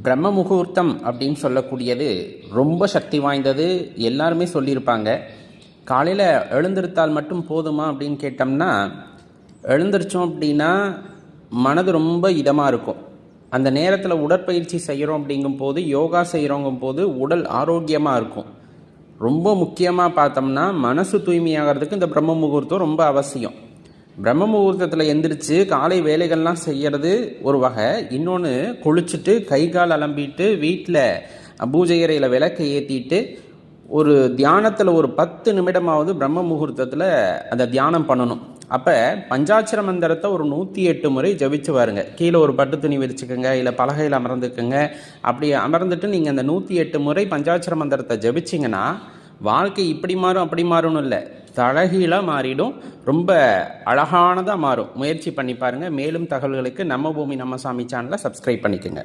பிரம்ம முகூர்த்தம் அப்படின்னு சொல்லக்கூடியது ரொம்ப சக்தி வாய்ந்தது. எல்லாருமே சொல்லியிருப்பாங்க. காலையில் எழுந்திருத்தால் மட்டும் போதுமா அப்படின்னு கேட்டோம்னா, எழுந்திரிச்சோம் அப்படின்னா மனது ரொம்ப இதமாக இருக்கும். அந்த நேரத்தில் உடற்பயிற்சி செய்கிறோம் அப்படிங்கும்போது, யோகா செய்கிறோங்கும் போது உடல் ஆரோக்கியமாக இருக்கும். ரொம்ப முக்கியமாக பார்த்தோம்னா மனசு தூய்மையாகிறதுக்கு இந்த பிரம்ம முகூர்த்தம் ரொம்ப அவசியம். பிரம்ம முகூர்த்தத்தில் எந்திரிச்சு காலை வேலைகள்லாம் செய்கிறது ஒரு வகை. இன்னொன்று, குளிச்சுட்டு கை கால் அலம்பிட்டு வீட்டில் பூஜை அறையில் விளக்கை ஏற்றிட்டு ஒரு தியானத்தில் ஒரு 10 நிமிடமாவது பிரம்ம முகூர்த்தத்தில் அந்த தியானம் பண்ணணும். அப்போ பஞ்சாட்சர மந்திரத்தை ஒரு 108 முறை ஜபிச்சு வாருங்க. கீழே ஒரு பட்டு துணி விரிச்சுக்கோங்க, இல்லை பலகையில் அமர்ந்துக்குங்க. அப்படி அமர்ந்துட்டு நீங்கள் அந்த 108 முறை பஞ்சாட்சர மந்திரத்தை ஜபிச்சிங்கன்னா வாழ்க்கை இப்படி மாறும் அப்படி மாறும்னு இல்லை, தலகீழாக மாறிடும். ரொம்ப அழகானதாக மாறும். முயற்சி பண்ணி பாருங்கள். மேலும் தகவல்களுக்கு நம்ம பூமி நம்ம சாமி சேனலை சப்ஸ்கிரைப் பண்ணிக்கோங்க.